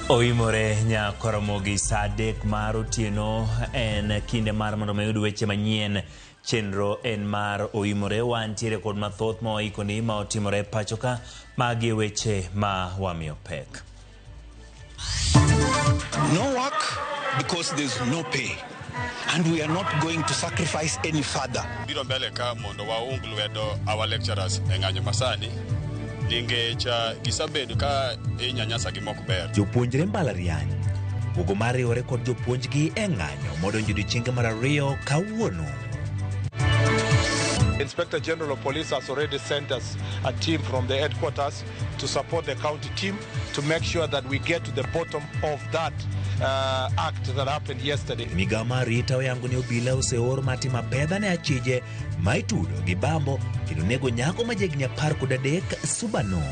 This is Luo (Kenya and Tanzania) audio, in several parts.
Oimore Nyakoromogi Sadek mar otieno en kinde mar mondo mayud weche manyien. Chenro en mar Oimore, wantiere kod mathoth ma waikoni ma otimore pachoka magi weche ma wamiyo pek. No work because there's no pay, and we are not going to sacrifice any further. Biro mbele ka mondo waung lwedo our lecturers eng'anyo masani ningecha gisabedo ka inyanyasa gi mok ber. Jopuonjre mbalariany bugo mariwore kod jopuonjgi eng'anyo modonjo odiechienge mar ariyo kawuono. Inspector General of Police has already sent us a team from the headquarters to support the county team to make sure that we get to the bottom of that act that happened yesterday. Migao mar rita oyango ni obila oseor mati mapedha ne achije maitudo gi bambo kendo nego nyako majegni 13 Subano.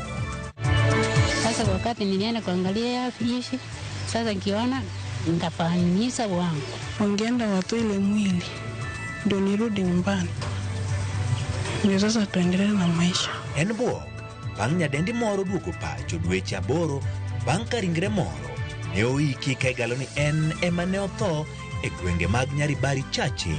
Sasa wakati nilienda kuangalia fishi, sasa nikiona nikafahamisha wangu. Wangeenda watu ile mwili ndio nirudi nyumbani. Ndio sasa tuendelee na maisha. En buok bang' nyadendi moro duogo pacho dweche 8 bang' ka ringre moro ne oiki ka igalo ni en ema ne otho e gwenge mag Nyaribari Chache.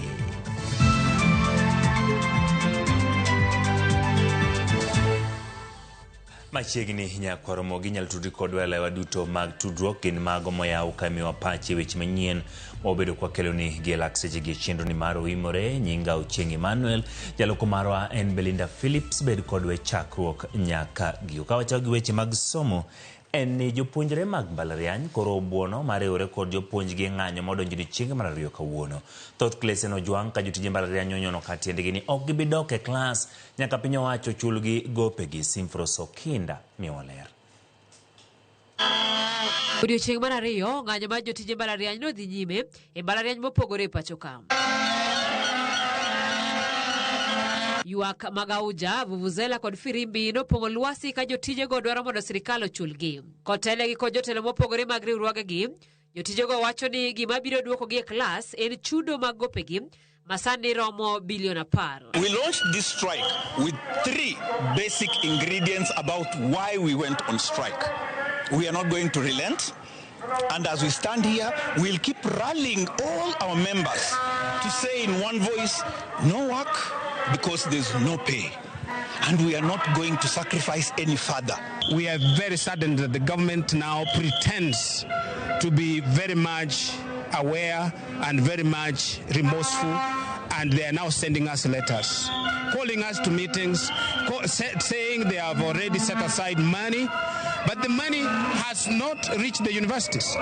Machiegni Nyakoromogi nyalo tudri kodwa lewa duto mag tudruok gin mago moyaw kamiwa pache weche manyien mobedo kwa keloni gi lakseche gi chenro ni mar Oimore. Nyinga Ochieng Emmanuel, jaloko marwa en Belinda Phillips, bed kodwe chakruok nyaka giyo. Kawachao gi weche mag somo en ni jopuonjre mag mbalariany koro obuono mariwore kod jopuonjgi ng'anyo modonjo odiechienge mar ariyo kawuono. Thoth klese nojwang' ka jotije mbalariany onyono ka tiendgi ni ok gibidok e klas nyaka piny owacho chulgi gopegi. Simfros Okinda miyowa ler. Odiechieng' mar ariyo ng'anyo mar jotije mbalariany nodhi nyime e mbalariany mopogore e pacho ka. Yuak Magauja, Vuvuzela kod Firimbi nopong'o lwasi ka jotijego dwaro mondo sirikal ochulgi. Kotelegi kod jotelo mopogore mag riwruogegi, jotijego wacho ni gima biro duokogi e klas en chudo mag gopegi masani romo bilion 10. We launched this strike with 3 basic ingredients about why we went on strike. We are not going to relent, and as we stand here, we'll keep rallying all our members to say in one voice, no work because there's no pay, and we are not going to sacrifice any further. We are very saddened that the government now pretends to be very much aware and very much remorseful, and they are now sending us letters, calling us to meetings, saying they have already set aside money, but the money has not reached the universities.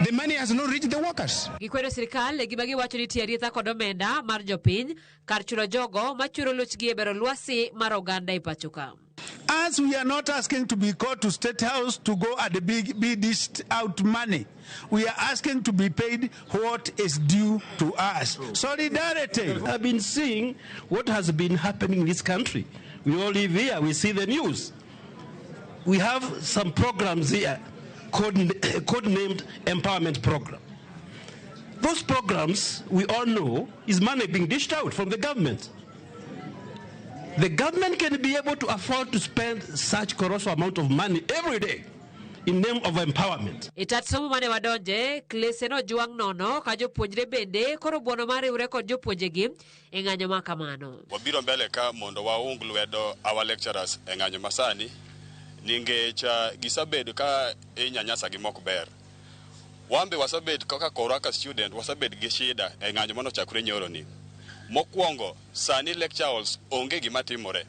The money has not reached the workers. Gikwedo sirikal gima giwacho ni tiaritha kod omenda mar jopiny kar chulo jogo machuro lochgi e bero lwasi mar oganda e pacho ka. As we are not asking to be called to State House to go at the be dished out money, we are asking to be paid what is due to us. Solidarity. I've been seeing what has been happening in this country. We all live here, we see the news. We have some programs here codenamed Empowerment Program. Those programs, we all know, is money being dished out from the government. The government can be able to afford to spend such colossal amount of money every day in name of empowerment. Itatsomo mane wadonje, klese no juang nono, ka jopuonjre bende, koro buono mariwore kod jopuonjegi eng'anyo makamano. Wabiro mbele ka mondo waung lwedo our lecturers eng'anyo masani ningecha gisabedo ka inyanyasa gi mok ber. Wambe wasabed kaka koraka student wasabed gi shida eng'anyo manochakore nyoro ni. Mokwongo sani lecture halls onge gima timore.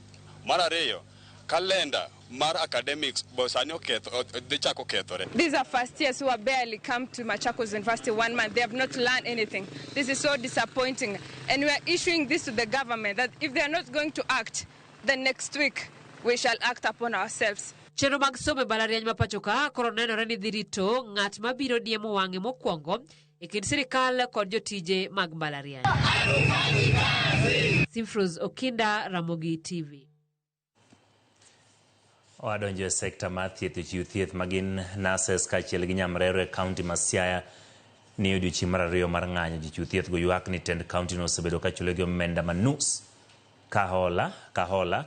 Mar ariyo kalenda mar academics bo sani chako kethore. These are first years who have barely come to Machakos University 1 month. They have not learned anything. This is so disappointing, and we are issuing this to the government that if they are not going to act, then next week we shall act upon ourselves. Chenro mag somo e mbalariany ma pacho ka koro nenore ni dhi rito ng'at mabiro diemo wang'e mokwongo e kind sirikal kod jotije mag mbalariany. Simfros Okinda, Ramogi TV. Wadonjo e sekta mar thieth chiwo thieth magin nurses kaachiel gi nyamrero e kaunti ma Siaya ni odiechieng' mar ariyo mar ng'anyo. Jochiw thieth go ywak ni tend kaunti no osebedo ka chulogi omenda manus. Kahola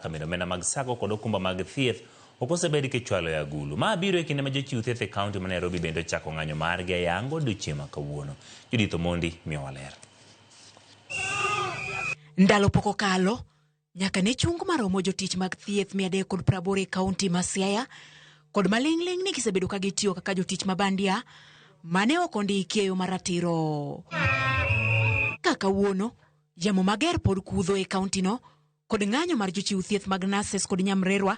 kamino omenda mag sako kod okumba mag thieth okosebedi kichwalo ya gulu. Ma biro e kinde ma jochiw thieth e kaunti ma Nairobi bende chako ng'anyo margi yango odiochieng' kawuono. Judith Omondi miyo waler. Ndalo poko kalo nyaka ne chung maromo jotich mag thieth 380 e kaunti ma Siaya kod maling'ling ni gisebedo ka gitiyo kaka jotich mabandia mane ok ondiki e yo maratiro. Kaka wuono yamo mager pod kudho e kaunti no kod ng'anyo mar jochiw thieth mag nurses kod nyamrerwa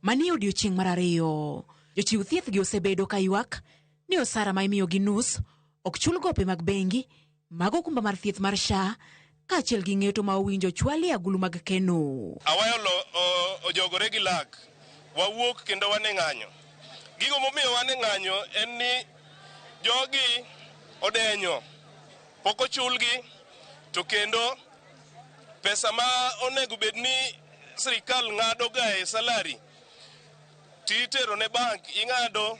manie odiochieng' mar ariyo. Jochiw thieth gi osebedo ka ywak ni osara ma imiyo gi nus ok chul gope mag bengi mag okumba mar thieth mar SHA kaachiel gi ng'eto ma owinjo chwali agulu mag keno. Awayo ojogore gi lak wawuok kendo wane ng'anyo. Gigo momiyo wane ng'anyo en ni jogi odenyo pok ochulgi, to kendo pesa ma onego bed ni sirikal ng'ado ga e salary titero ne bank, ing'ado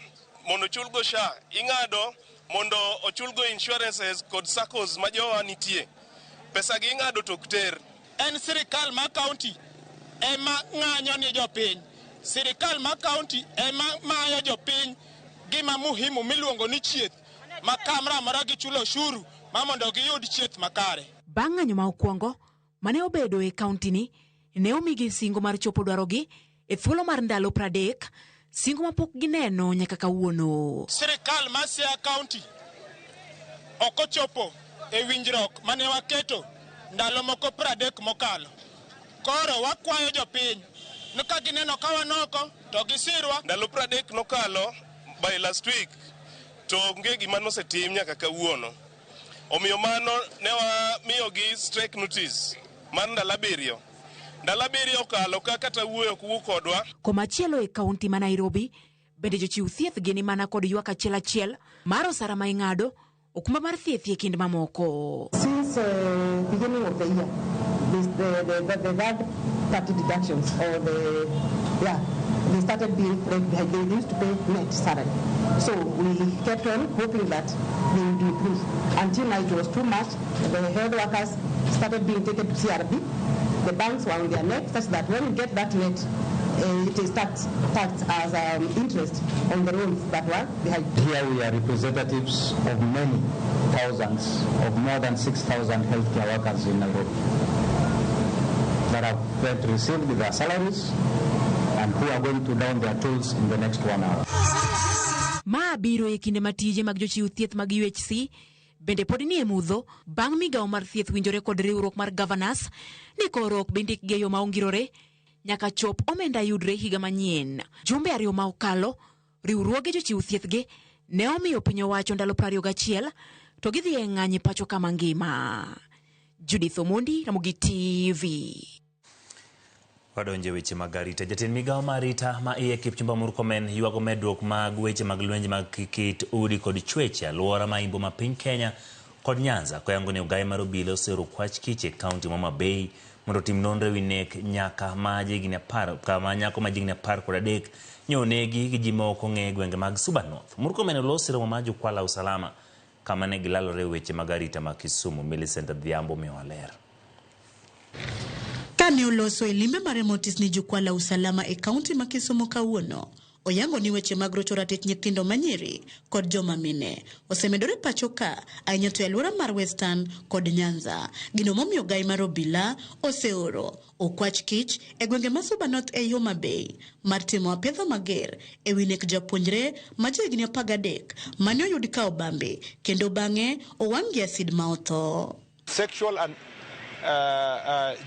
mondo ochulgo SHA, ing'ado mondo ochulgo insurances kod SACCOs ma jowa nitie. Pesa gi ing'ado tok ter. En sirikal ma county ema ng'anyo ni jopiny. Sirikal ma county ema mayo jopiny gima muhimu miluongo ni chieth ma kamra mara gi chulo ushuru ma mondo giyud chieth makare. Bang' ng'anyo ma okwongo mane obedo e kaunti ni ne omigi singo mar chopo dwarogi e thuolo mar ndalo 30, singo ma pok gineno nyaka kawuono. Sirikal ma Siaya county ok ochopo e winjruok mane waketo ndalo moko 30 mokalo. Koro wakwayo jopiny ni ka gineno ka wanoko to gisirwa. Ndalo 30 nokalo by last week to onge gima nosetim nyaka kawuono. Omiyo mano ne wamiyogi strike notice mar ndalo 7. Ndalo 7 okalo ka kata wuoyo kuwuok kodwa. Komachielo e kaunti ma Nairobi bende jochiw thieth gini mana kod ywak achiel mar osara ma ing'ado okumba mar thieth e kind mamoko. Since beginning of the year, the third-party deductions or they started being, they used to pay net salary. So we kept on hoping that they would improve. Until now it was too much. The health workers started being taken to CRB. The banks were on their neck such that when you get that net, it is taxed as interest on the loans that were behind. Here we are representatives of many thousands, of more than 6,000 healthcare workers in Nairobi that have yet received their salaries and who are going to down their tools in the next 1 hour. Ma biro e kinde matije mag jochiw thieth mag UHC bende pod ni e mudho bang' migawo mar thieth winjore kod riwruok mar governors ni koro ok bindik geyo ma ongirore nyaka chop omenda yudre higa manyien. Jumbe 2 ma okalo riwruoge jochiw thieth gi ne omiyo piny owacho ndalo 21 to gidhi e ng'anyo pacho kama ngima. Judith Omondi, Ramogi TV. Wadonje weche mag arita. Jatend migawo mar arita ma iye Kipchumba Murkomen ywago medruok mag weche mag lwenje mag kit udi kod chweche alwora ma imbo ma piny Kenya kod Nyanza koyango ni ogai mar obila osero kwach kich e kaunti ma Homa Bay mondo tim nonro wi nek nyaka ma jigni 10 kama nyako ma jigni 13 nyonegi gi ji moko ng'e gwenge mag Suba North. Murkomen olosiro ma jukwala usalama kama ne gilalore weche mag arita ma Kisumu. Millicent Adhiambo miwaler. Kane oloso e limbe mare motis ni jukwaa la usalama e kaunti ma Kisumu kawuono, oyango ni weche mag rocho ratich nyithindo manyiri kod joma mine osemedore pacho ka ahinya to e alwora mar Western kod Nyanza. Gino momiyo gai mar obila oseoro okwach kich e gwenge ma Suba North e Homa Bay mar timo apedho mager e wi nek japuonjre ma jahigni 13 mane oyud ka obambe kendo bang'e owang' acid ma otho. Sexual and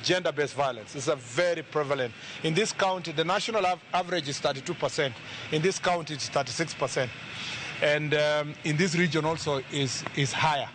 gender-based violence is very prevalent. In this county, the national average is 32%. In this county, it's 36%. And in this region also is higher.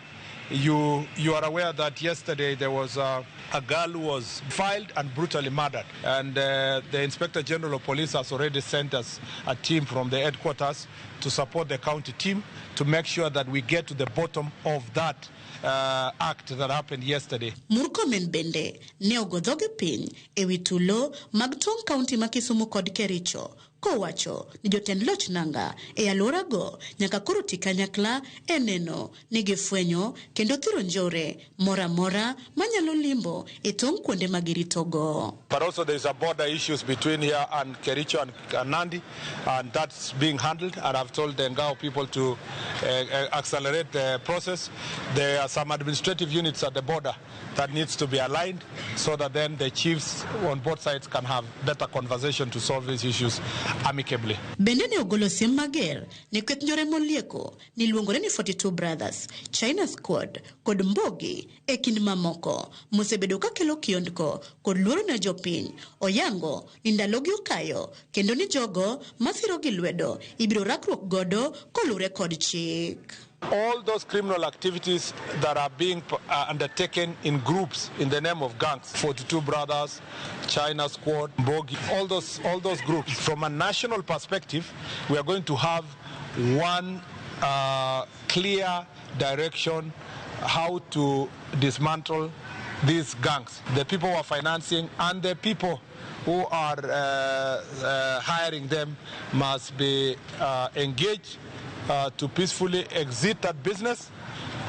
You are aware that yesterday there was a girl who was filed and brutally murdered. And the Inspector General of Police has already sent us a team from the headquarters to support the county team to make sure that we get to the bottom of that act that happened yesterday. Murkomen bende ne ogodhoge piny e wi tulo mag tong' kaunti ma Kisumu kod Kericho kowacho ni jotend loch nanga e alwora go nyaka koro ti kanyakla e neno ni gifwenyo kendo thiro njore mora mora manyalo limbo e tong' kuonde magiritogo. But also there is a border issues between here and Kericho and Nandi, and that's being handled, and I've told the Ngao people to accelerate the process. There are some administrative units at the border that needs to be aligned so that then the chiefs on both sides can have better conversation to solve these issues amicably. Bende ne ogolo siem mager ne kweth njore molieko ni luongore ni 42 Brothers, China Squad kod Mbogi e kind mamoko mosebedo ka kelo kiondko kod luoro ne jopiny. Oyango ni ndalogi okayo kendo ni jogo masiro gi lwedo ibiro rakruok godo kolure kod chik. All those criminal activities that are being undertaken in groups in the name of gangs, 42 Brothers, China Squad, Mbogi, all those groups. From a national perspective, we are going to have one clear direction how to dismantle these gangs. The people who are financing and the people who are hiring them must be engaged to peacefully exit that business,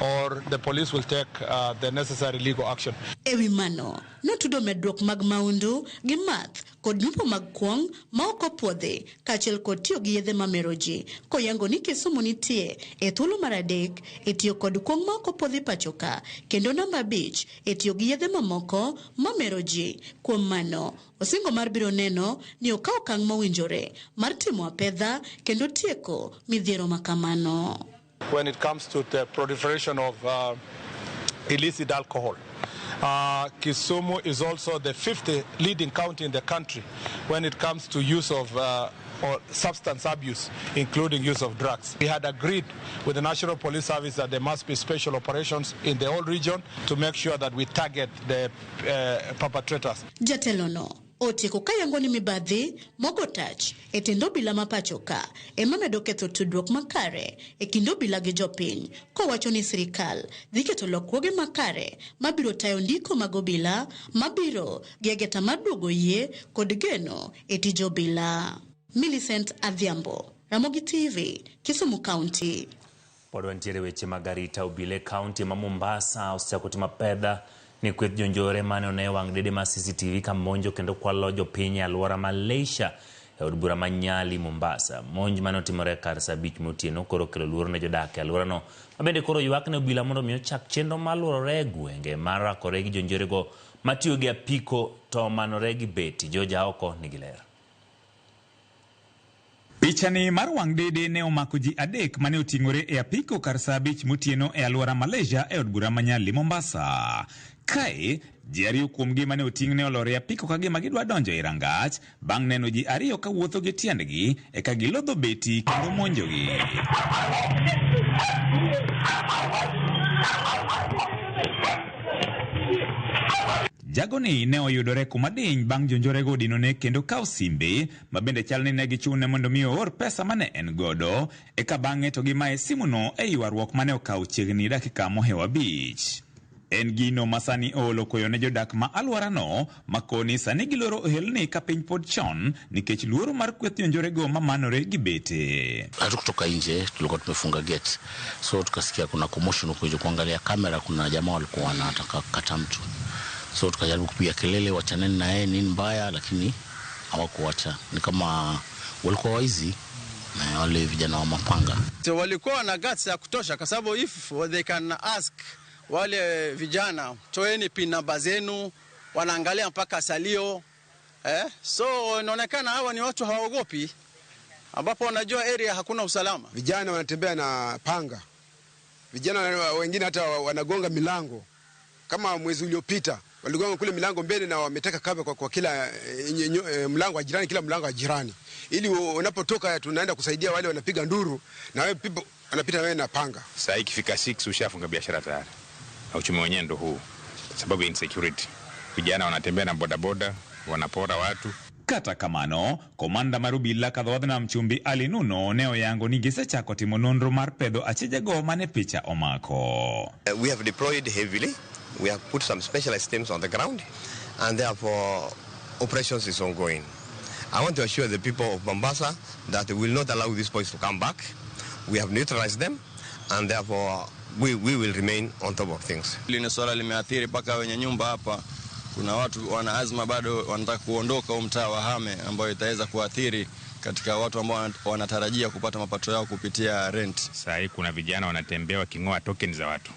or the police will take the necessary legal action. Ewi mano, notudo medruok mag maundu gi math kod nyupo mag kwong ma ok opuodhi kaachiel kod tiyo gi yedhe mamero ji koyango ni Kisumu nitie e thuolo mar adek e tiyo kod kwong ma ok opuodhi pachoka kendo namba 5 e tiyo gi yedhe mamoko mamero ji. Kuom mano, osingo mar biro neno ni okaw okang' mowinjore mar timo apedha kendo tieko midhiero makamano. When it comes to the proliferation of illicit alcohol, Kisumu is also the 5th leading county in the country when it comes to use of or substance abuse, including use of drugs. We had agreed with the National Police Service that there must be special operations in the whole region to make sure that we target the perpetrators. Jatelono otieko kayango ni mibadhi mogo tach e tendo bila mapachoka ema medo ketho tudruok makare e kindo bila gi jopiny kowacho ni sirikal dhi keto lokruoge makare mabiro tayo ndiko mago bila mabiro gegeta maduogo yie kod geno e tijo bila. Millicent Adhiambo, Ramogi TV, Kisumu County. Pod wantiere weche magarita obile county ma Mombasa osechako timo pedha ni kweth jonjore mane one wang' dede ma CCTV ka monjo kendo kwalo jopiny e alwora Malaysia e od bura Manyali Mombasa. Monj mane otimore kar saa 5 motieno koro kelo luoro ne jodak e alworano mabende koro ywak ne obila mondo omi ochak chenro maluorore e gwenge marakore gi jonjorego matiyo gi apiko to manore gi beti. Joja oko nigi ler. Pichani mar wang' dede ne omako ji 3 mane oting'ore e apiko kar saa 5 motieno e alwora Malaysia e od bura Manyali Mombasa. Kae, ji 2 kuomgi mane oting' ne olore apiko ka gima gidwa donjo e rangach bang' neno ji 2 ka wuotho gi tiendgi e ka gilodho beti kendo monjogi. Jagoni ne oyudore kuma diny bang' jonjorego dinone kendo kaw simbe mabende chal ni ne gichune mondo mi oor pesa mane en godo eka bang'e to gimaye simuno e ywaruok mane okaw chiegni dakika mohewa 5. En gino masani oolo koyo ne jodak ma alworano makoni sani giloro ohelni ka piny pod chon nikech luoro mar kweth jonjorego mamanore gi bete. Hatukutoka nje, tulikuwa tumefunga gate, so tukasikia kuna commotion huko, kuangalia kamera kuna jamaa walikuwa wanataka kukata mtu. So tukajaribu kupiga kelele wachaneni na yeye nini mbaya, lakini hawakuacha. Ni kama walikuwa waizi na wale vijana wa mapanga. So walikuwa na guts ya kutosha kwa sababu if they can ask wale vijana toeni pin namba zenu, wanaangalia mpaka salio. So inaonekana hawa ni watu hawaogopi, ambapo wanajua area hakuna usalama. Vijana wanatembea na panga. Vijana wengine hata wanagonga milango. Kama mwezi uliopita waligonga kule milango mbele na wametaka kaba kwa kila mlango wa jirani, kila mlango wa jirani, ili unapotoka tunaenda kusaidia wale wanapiga nduru na wewe people wanapita wewe na panga. Sasa ikifika 6 ushafunga biashara tayari. Na uchumi wenyewe ndo huu, sababu ya insecurity. Vijana wanatembea na bodaboda, wanapora watu. Kata kamano, komanda marubila kadhodh na mchumbi Ali Nuno ne oyango ni gisechako timo nonro mar pedho achejego mane picha omako. We have deployed heavily. We have put some specialized teams on the ground, and therefore operations is ongoing. I want to assure the people of Mombasa that we will not allow these boys to come back. We have neutralized them, and therefore we will remain on top of things. Hili swala limeathiri paka wenye nyumba hapa. Kuna watu wana azma bado wanataka kuondoka mtaa wa Hame, ambayo itaweza kuathiri katika watu ambao wanatarajia kupata mapato yao kupitia rent. Sasa hii kuna vijana wanatembea wakingoa tokens za watu.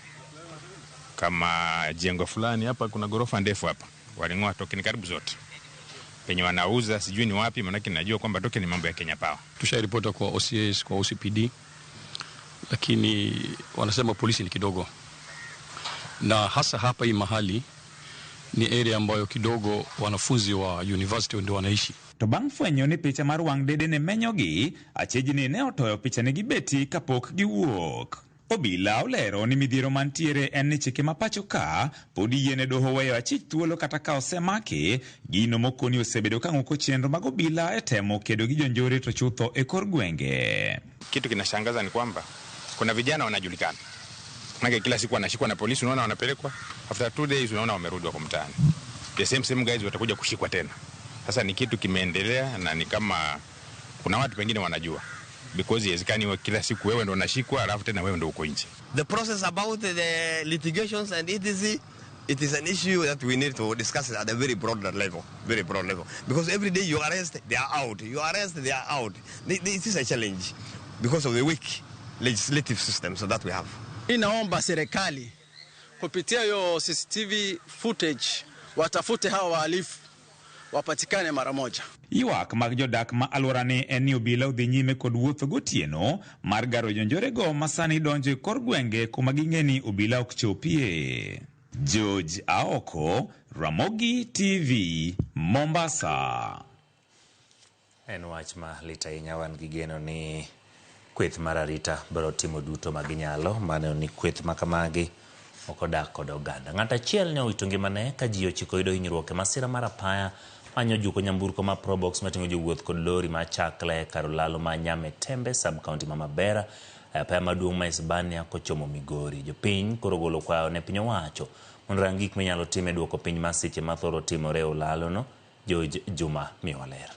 Kama jengo fulani hapa, kuna gorofa ndefu hapa, walingoa token karibu zote. Penye wanauza sijui ni wapi, maana najua kwamba token ni mambo ya Kenya Power. Tusharipota kwa OCS, kwa OCPD, lakini wanasema polisi ni kidogo. Na hasa hapa hii mahali ni area ambayo kidogo wanafunzi wa university ndio wanaishi. To bang' fwenyo ni picha mar wang' dede ne menyogi, achejni ne otoyo picha ne gibeti kapok giwuok. Obila olero ni midhiero mantiere en ni chike mapacho ka podi yiene doho weyo achich thuolo kata ka osemake. Gino mokoni osebedo kang'uko chenro mag obila e temo kedo gi jonjore to chutho e kor gwenge. Kitu kinashangaza ni kwamba kuna vijana wanajulikana. Maana kila siku wanashikwa na polisi, unaona wanapelekwa. After 2 days unaona wamerudi kwa mtaani. The same guys watakuja kushikwa tena. Sasa ni kitu kimeendelea na ni kama kuna watu wengine wanajua. Because yezekani kila siku wewe ndo unashikwa alafu tena wewe ndo uko nje. The process about the litigations and etc., it is an issue that we need to discuss at a very broad level. Because every day you arrest, they are out. You arrest, they are out. This is a challenge because of the weak legislative system so that we have. Inaomba serikali kupitia hiyo CCTV footage watafute hawa wahalifu wapatikane mara moja. Ywak mag jodak ma alworani en ni obila odhi nyime kod wuotho gotieno mar garo jonjorego masani donjo e kor gwenge kuma ging'eni obila ok chopie. George Aoko, Ramogi TV, Mombasa. En wach ma lit ahinya, wan gi geno ni kweth mar arita biro timo duto ma ginyalo mano ni kweth ma kamagi ok odak kod oganda. Ng'at achiel ne owito ngimane ka ji 9 yudo hinyruok e masira mar apaya manyo juko nyamburko ma Probox mating'o jowuoth kod lori ma chakle kar lalo ma Nyame Tembe sub county ma Mabera apaya maduong' ma Hispania kochomo Migori. Jopiny koro golo kwayo ne piny owacho mondo rang gik minyalo tim e duoko piny masiche ma thoro timore e olalono. George Juma Miwaler.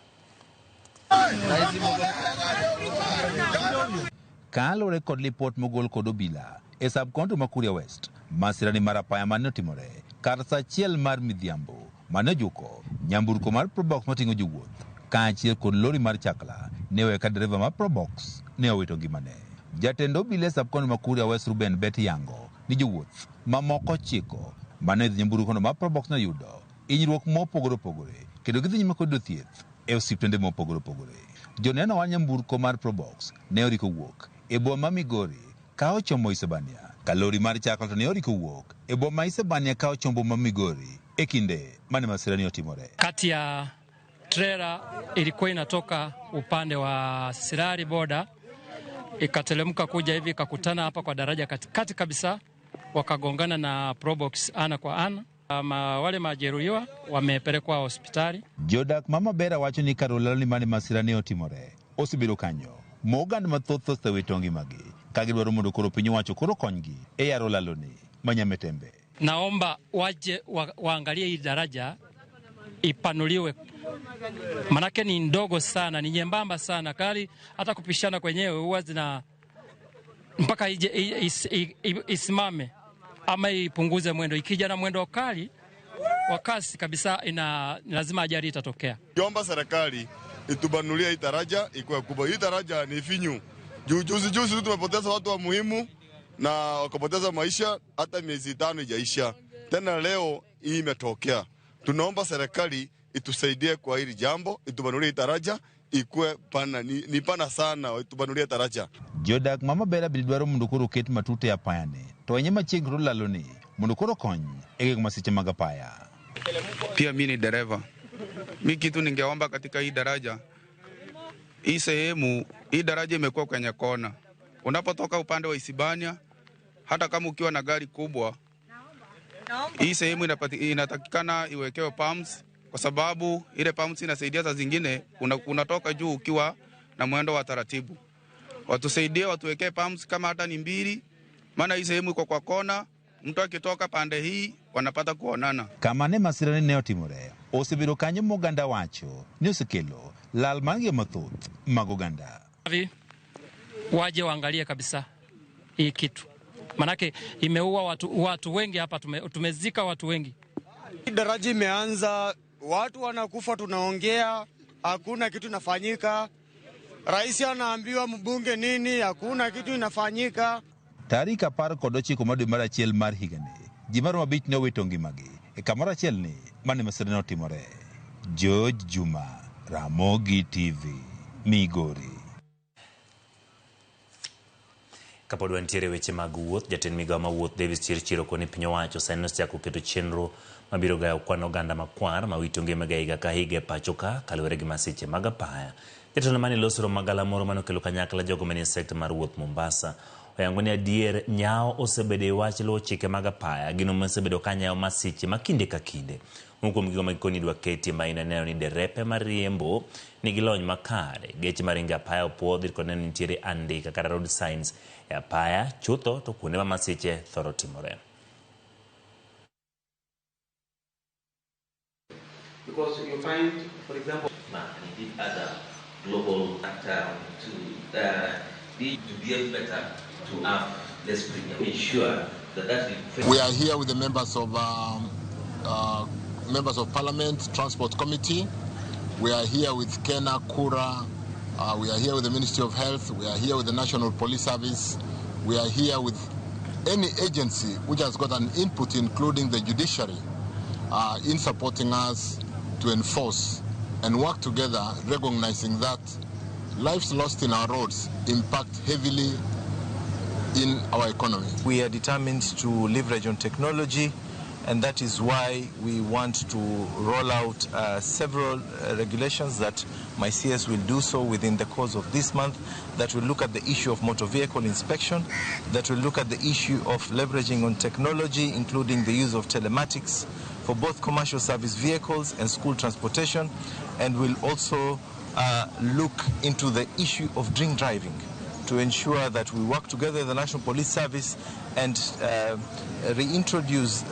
Kalore kod lipot mogol kod obila e sub-county ma Kuria West, masirani mar apaya mane otimore kar saa achiel mar midhiambo mane ojuko nyamburko mar Probox mating'o jowuoth kaachiel kod lori mar chakla ne owe ka dereva mar Probox ne owito ngimane. Jatend obila e sub-county ma Kuria West Ruben Bet yango ni jowuoth mamoko 9 mane idhi nyamburkono mar Probox ne yudo hinyruok mopogore opogore kendo gidhi nyime kod thieth e osiptende mopogore opogore. Joneno wa nyamburko mar Probox ne oriko wuok e boma ma Migori ka ochomo Hispania. Kalori mar chakla to ne oriko wuok e boma ma Hispania ka ochombo ma Migori e kinde mane masirani otimore. Kati ya trailer ilikuwa inatoka upande wa Sirari boda ikatelemka kuja hivi ikakutana hapa kwa daraja katikati kabisa, wakagongana na Probox ana kwa ana. Wale majeruhiwa wamepelekwa hospitali. Jodak mama Bera wacho ni karolalo mane masirani otimore osebedo kanyo mogand mathoth osewito ngimagi ka gidwaro mondo koro piny owacho koro konygi e yaro laloni ma Nyame Tembe. Naomba waje waangalie hii daraja ipanuliwe, manake ni ndogo sana, ni nyembamba sana, kali hata kupishana kwenyewe huwa zina mpaka isimame ama ipunguze mwendo. Ikija na mwendo kali wa kasi kabisa lazima ajali itatokea. Kiomba serikali itubanulie hii daraja ikuwe kubwa. Hii daraja ni finyu. Juzi tu tumepoteza watu wa muhimu na wakapoteza maisha, hata miezi 5 ijaisha. Tena leo hii imetokea. Tunaomba serikali itusaidie kwa hili jambo, itubanulie hii daraja ikuwe pana, ni pana sana, itubanulie daraja. Jodak mama Bera bidwaro mondo koro ket matute apayane to wenye machiegni laloni mondo koro kony e gik masiche mag apaya. Pia mimi ni dereva. Mimi kitu ningeomba katika hii daraja, hii sehemu, hii daraja imekuwa kwenye kona. Unapotoka upande wa Hispania, hata kama ukiwa na gari kubwa, hii sehemu inatakikana iwekewe pumps, kwa sababu ile pumps inasaidia saa zingine unatoka juu ukiwa na mwendo wa taratibu. Watusaidie, watuwekee pumps kama hata ni 2, maana hii sehemu iko kwa kona. Mtu akitoka pande hii wanapata kuonana. Kama ne masirani ne otimore, osebedo kanyo moganda wacho ni osekelo lal mangi mathoth mag oganda. Waje waangalie kabisa hii kitu, manake imeua watu wengi hapa, tumezika watu wengi. Daraja imeanza, watu wanakufa, tunaongea, hakuna kitu inafanyika. Rais anaambiwa mbunge nini, hakuna kitu inafanyika. Tarik 19 mar dwe mar achiel mar higani, ji maromo 5 ne owito ngimagi e kamoro achiel ni mane masira ne otimore. George Juma, Ramogi TV, Migori. Kapod wantiere weche mag wuoth, jatend migawo ma wuoth Davis Chirchir koni piny owacho sani osechako keto chenro mabiro gayo kwan oganda makwar mawito ngimagi higa ka higa e pacho ka kaluwore gi masiche mag apaya. Jatelo mane loso magala moro manokelo kanyakla jogo manie sekta mar wuoth Mombasa oyango ni adier nyao osebedo e wach luwo chike mag apaya gino mosebedo ka nyayo masiche ma kinde ka kinde. Kuom gigo magikoni dwa keti maina neno ni derepe mariembo nigi lony makare, geche maringo apaya opuodhi kod neno nitiere andika kata road signs e apaya chutho to kuonde ma masiche thoro timore. Because you find, for example, he did other global actor to behave better, to have less premium, ensure that we are here with the members of Parliament, Transport Committee. We are here with Kena Kura. We are here with the Ministry of Health. We are here with the National Police Service. We are here with any agency which has got an input, including the judiciary, in supporting us to enforce and work together, recognizing that lives lost in our roads impact heavily in our economy. We are determined to leverage on technology, and that is why we want to roll out several regulations that my CS will do so within the course of this month, that will look at the issue of motor vehicle inspection, that will look at the issue of leveraging on technology, including the use of telematics for both commercial service vehicles and school transportation, and will also look into the issue of drink driving to ensure that we work together with the National Police Service and reintroduce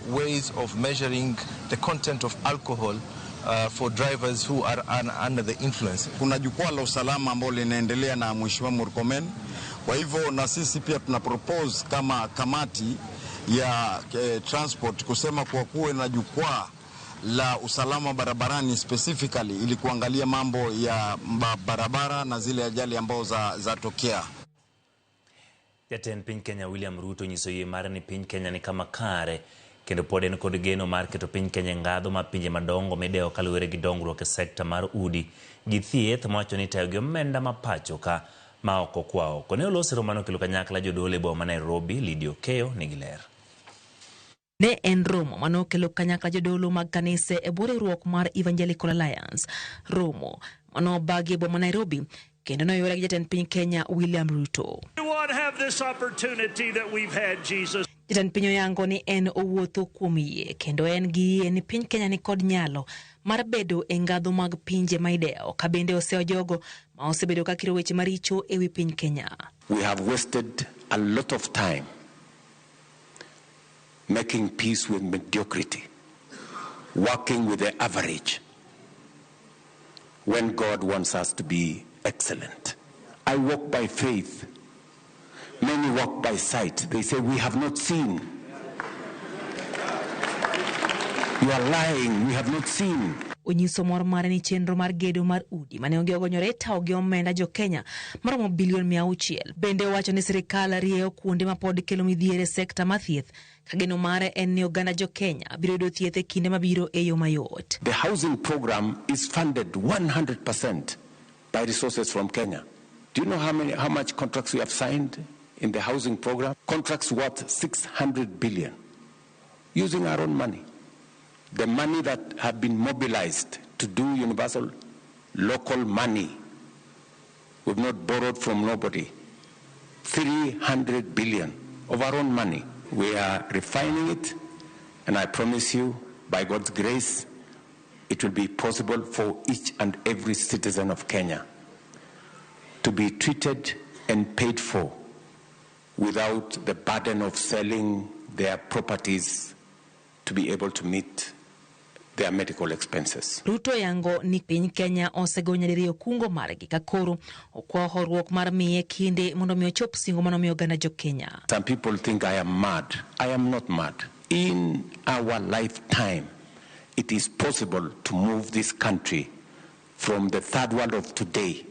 ways of measuring the content of alcohol for drivers who are under the influence. Kuna jukwaa la usalama ambalo linaendelea na Mheshimiwa Murkomen. Kwa hivyo na sisi pia tuna propose kama kamati ya transport kusema kwa kuwe na jukwaa la usalama barabarani specifically ili kuangalia mambo ya barabara na zile ajali ambazo zatokea. Jatend piny Kenya William Ruto nyiso yie mare ni piny Kenya ni kama kare kendo pod en kod geno mar keto piny Kenya ngadho ma pinje madongo mideo kaluwore gi dongruok e sekta mar udi gi thieth mawacho ni tayo gi omenda ma pacho ka ma oko kwa oko. Ne olosero manokelo kanyakla jodolo e boma Nairobi, Lydia Okeyo nigi ler. Ne en romo manokelo kanyakla jodolo mag kanise e bwo riwruok mar Evangelical Alliance. Romo manobagi e boma Nairobi kendo noyore gi jatend piny Kenya William Ruto. Jatend piny oyango ni en owuotho kuom yie kendo en gi yie ni piny Kenya ni kod nyalo mar bedo e ngadho mag pinje ma ideo ka bende oseo jogo ma osebedo ka kiro weche maricho e wi piny Kenya. We have wasted a lot of time making peace with mediocrity, working with the average, when God wants us to be excellent. I walk by faith. Many walk by sight. They say, we have not seen. You are lying. We have not seen. Onyiso mor mare ni chenro mar gedo mar udi mane onge ogonyore tawo gi omenda jo Kenya maromo bilion 600. Bende owacho ni sirikal rieyo kuonde ma pod kelo midhiere sekta ma thieth ka geno mare en ni oganda jo Kenya biro yudo thieth e kinde mabiro e yo mayot. The housing program is funded 100% by resources from Kenya. Do you know how much contracts we have signed in the housing program? Contracts worth 600 billion using our own money. The money that have been mobilized to do universal local money. We've not borrowed from nobody. 300 billion of our own money. We are refining it, and I promise you, by God's grace, it will be possible for each and every citizen of Kenya to be treated and paid for without the burden of selling their properties to be able to meet their medical expenses. Ruto yango ni piny Kenya osego nyadiriyo kungo margi ka koro okwa horuok mar miye kinde mondo mi ochop singo mondo mi oganda jo Kenya. Some people think I am mad. I am not mad. In our lifetime, it is possible to move this country from the third world of today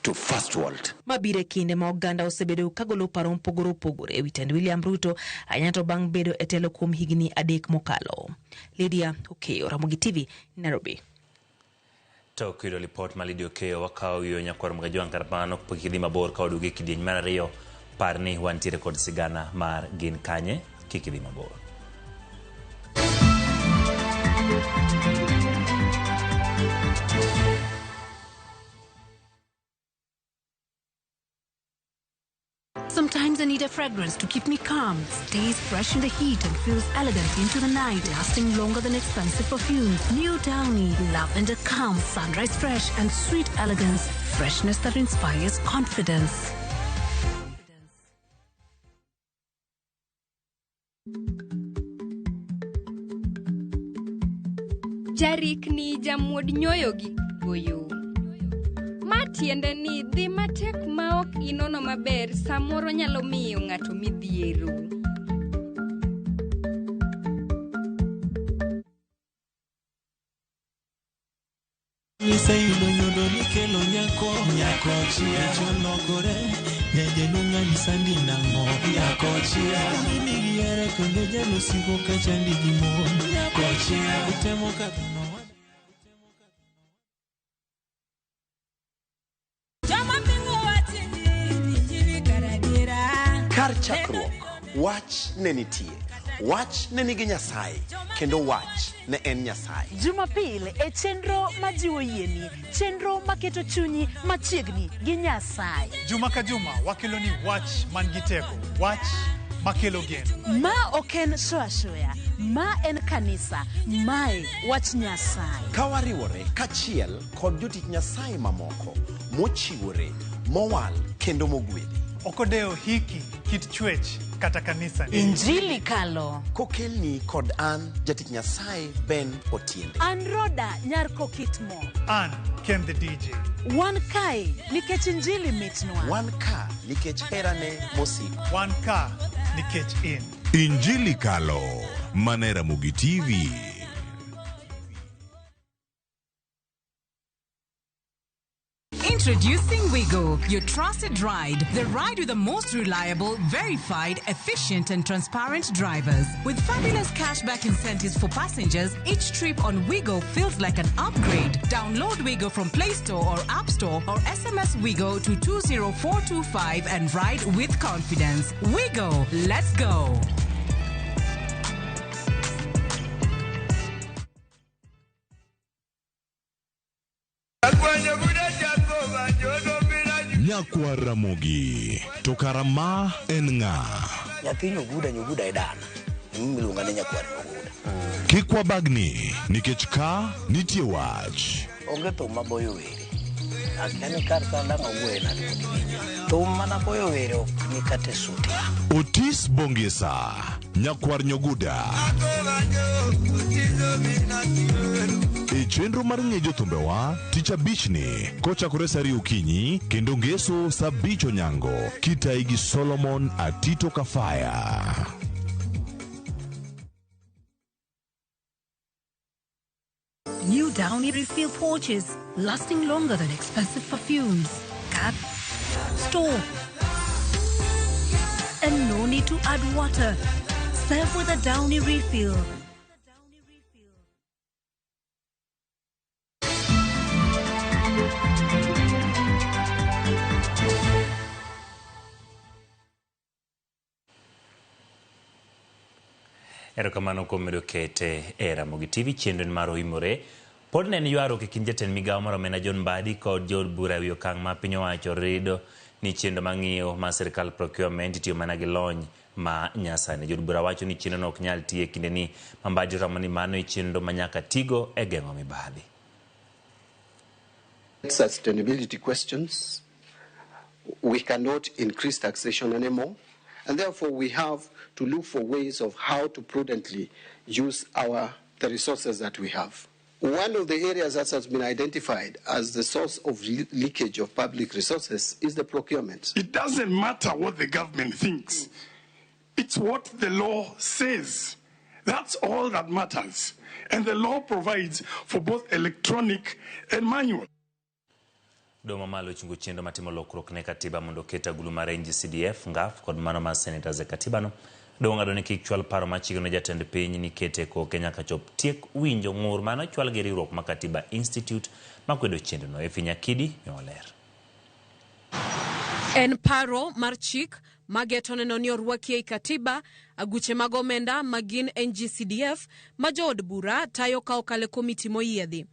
to first world. Mabire kinde ma oganda osebedo kagolo paro mpogoro pogore ewi tend William Ruto anyato bang' bedo e telo kuom higni 3 mokalo. Lydia Okeyo, Ramogi TV, Nairobi. Tokido report ma Lydia Okeyo wakao yo nyakwar mgajwa nkarapano kupikidi mabor ka oduge kidieny mar ariyo parni wantiere kod sigana mar gin kanye kikidi mabor. Sometimes I need a fragrance to keep me calm, stays fresh in the heat and feels elegant into the night, lasting longer than expensive perfumes. New Downy, lavender calm, sunrise fresh and sweet elegance, freshness that inspires confidence. Jarikni jamwod nyoyo gi goyo. Matiende ni dhi matek maok inono maber samoro nyalo miyo ng'ato midhiero. Isayudo nyodo nikelo nyako chia cholokore nyeje lunga nisandi nango nyako chia mimi yere kende jalo sigo kachandi gimon nyako chia utemo katano. Kar chakruok, wach ne nitie. Wach ne nigi Nyasaye, kendo wach ne en Nyasaye. Jumapil e chenro majiwo yieni, chenro maketo chunyi machiegni gi Nyasaye. Juma ka juma wakelo ni wach man gi teko, wach makelo geno. Ma oken shoya, ma en kanisa, mae wach Nyasaye. Kawariwore kachiel kod jotich Nyasaye mamoko, mochiwore, mowal kendo mogwedhi. Okodeo hiki kit chwech kata kanisa ni. Injili kalo. Kokelni kod an jatich Nyasaye Ben Otiende. An Roda nyar kokitmo. An Ken the DJ. Wan kai nikech injili mitnwa. Wan ka nikech herane mosik. Wan ka nikech in. Injili kalo, manera Ramogi TV. Introducing Wigo, your trusted ride. The ride with the most reliable, verified, efficient and transparent drivers. With fabulous cashback incentives for passengers, each trip on Wigo feels like an upgrade. Download Wigo from Play Store or App Store or SMS Wigo to 20425 and ride with confidence. Wigo, let's go. Nyakwar Ramogi, to karama en nga. Nyathi nyuguda edana. Miluonga ni nyakwar nyuguda. Kikwa bagni, nikech ka nitie wach. Onge thum maboyo were. Akiani kar kanda ng'ogwe na kodiginyo. Thum mana boyo were ok ni kate suti. Otis Bongesa, Nyakwar Nyoguda. E chenro mar ng'ejo thumbewa, tich abichni, kochakore saa 2 okinyi, kendo ngeso saa 5 onyango, kitai gi Solomon Atito Kafaya. New Downy refill pouches, lasting longer than expensive perfumes. Cut, store, and no need to add water. Serve with a Downy refill. Erokamano kuom medo kete e Ramogi TV chenro mar oimore. Pod ne ywaro e kind jatend migawo mar omenda John Mbadi kod jood bura ewi okang' ma piny owacho rido ni chenro mang'iyo ma sirkal procurement tiyo mana gi lony ma nyasani. Jood bura wacho ni chenro no ok nyal tiyo e kinde ni ma Mbadi ramo ni mano e chenro ma nyaka tigo e geng'o mibadhi. Sustainability questions. We cannot increase taxation anymore. And therefore, we have to look for ways of how to prudently use the resources that we have. One of the areas that has been identified as the source of leakage of public resources is the procurement. It doesn't matter what the government thinks. It's what the law says. That's all that matters. And the law provides for both electronic and manual. Doma malo chungu chendo matimo lokruok ne katiba mondo keta gulu mar NG-CDF ngaf kod mano mar senators e katibano. Donga doni kik chwal paro machiegni ne jatend piny ni kete ko Kenya ka chop tiek winjo ng'ur mano chwal gi riwruok ma Katiba Institute makwedo chenrono. Efinya Kidi nyoler. En paro mar chik mageto neno ni orwakie katiba aguche mag omenda magin NG-CDF ma jood bura tayo ka okale komiti moyiedhi.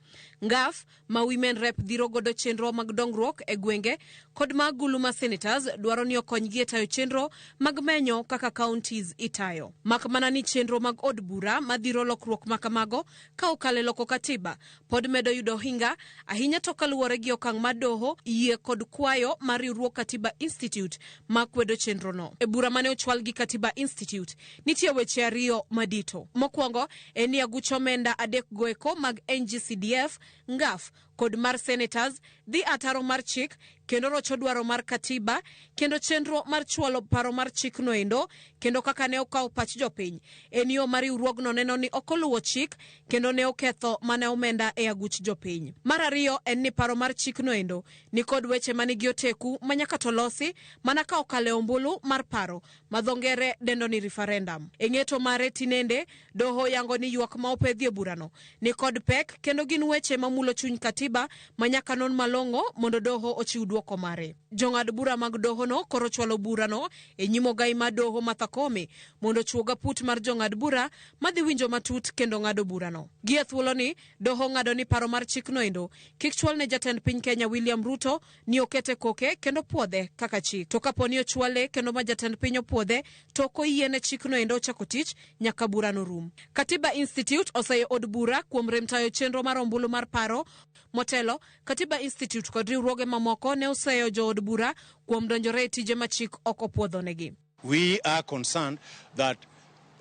Ngaf ma women rep dhiro godo chenro mag dongruok e gwenge kod mag gulu ma senators dwaro ni okonygi e tayo chenro mag menyo kaka counties itayo. Mak mana ni chenro mag od bura madhiro lokruok makamago ka okale loko katiba pod medo yudo hinga ahinya to kaluwore gi okang' mar doho yie kod kwayo mar riwruok Katiba Institute makwedo chenrono. E bura mane ochwal gi Katiba Institute nitie weche ariyo madito. Mokwongo en ni agucho omenda adek goeko mag NG-CDF ngaf kod mar senators dhi ataro mar chik kendo rocho dwaro mar katiba kendo chenro mar chwalo paro mar chik no endo kendo kaka ne okaw pach jopiny en yo mar riwruogno neno ni okoluwo chik kendo ne oketho mane omenda e aguch jopiny. Mar ariyo en ni paro mar chik no endo ni kod weche manigi oteku manyaka to losi mana ka okale ombulu mar paro madhongere dendo ni referendum. E ng'eto mare tinende doho yango ni ywak ma opedhie burano ni kod pek kendo gin weche mamulo chuny katiba manyaka non malongo mondo doho ochiw duoko mare. Jong'ad bura mag doho no koro chwalo burano e nyimo gai ma doho Martha Koome mondo chuoga put mar jong'ad bura madhi winjo matut kendo ng'ado burano. Gie thuolo ni doho ng'ado ni paro mar chik no endo kik chwal ne jatend piny Kenya William Ruto ni okete koke kendo puodhe kaka chik. To kapo ni ochwale kendo ma jatend piny opuodhe to koyiene chik no endo chako tich nyaka burano rum. Katiba Institute oseyo od bura kuom rem tayo chenro mar ombulu mar paro. Motelo, Katiba Institute kod riwruoge mamoko ne oseyo jood bura kuom donjore tije ma chik ok opuodhonegi. We are concerned that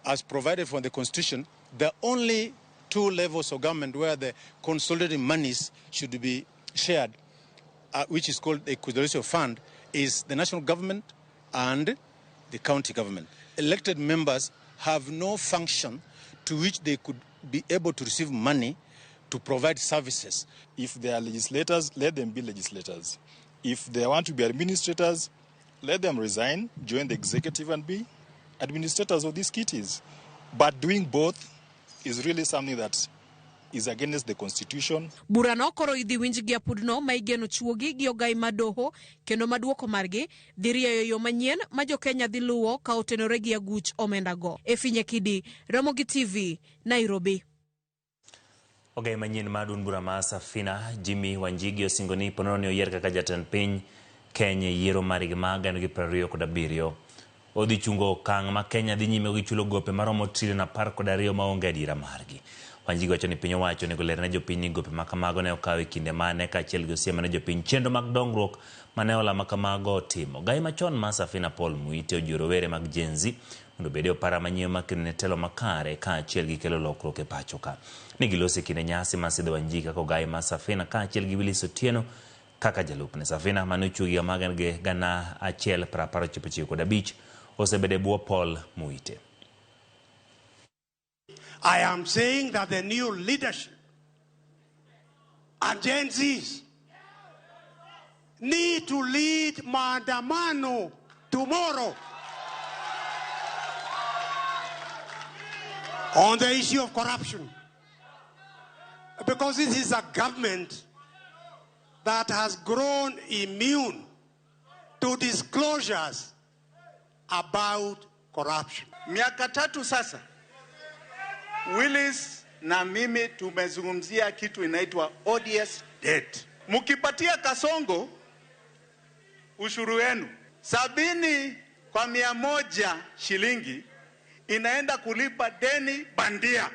as provided for the Constitution, the only two levels of government where the consolidated monies should be shared, which is called the Equalization Fund, is the national government and the county government. Elected members have no function to which they could be able to receive money to provide services. If they are legislators, let them be legislators. If they want to be administrators, let them resign, join the executive and be administrators of these kitties. But doing both is really something that is against the Constitution. Burano koro idhi winj gi apudno ma igeno chuogi gi ogai madoho kendo maduoko margi dhirieyo yo manyien ma jo Kenya dhi luwo ka otenore gi aguch omenda go. Efinya Kidi, Ramogi TV, Nairobi. Ogai manyien madun bura ma Safina Jimmy Wanjigi osingoni pononi oyier kaka jatend piny Kenya yiero marigi magano gi 27. Odhi chungo okang' ma Kenya dhi nyime gi chulo gope maromo trilion 12 maonge adiera margi. Wanjigi wacho ni piny owacho nego ler ne jopiny ni gope makamago ne okawe kinde mane kaachiel gi osiem ne jopiny chenro mag dongruok mane ola makamago timo. Gai machon ma Safina Paul Muite ojiwo rowere mag Gen Z mondo bede opara manyien makelo ne telo makare kaachiel gi kelo lokruok e pacho ka. Ni gilosi kinde nyasi ma sidho Wanjigi kaka ogai ma Safina kaachiel gi Willis Otieno kaka jalupne. Safina mane ochuogi amagan gi 1,195 osebede bwo Paul Muite. I am saying that the new leadership and Gen Zs need to lead maandamano tomorrow on the issue of corruption. Because this is a government that has grown immune to disclosures about corruption. Miaka 3 sasa, Willis na mimi tumezungumzia kitu inaitwa ODS debt. Mukipatia Kasongo ushuru wenu 70 kwa 100 shilingi inaenda kulipa deni bandia.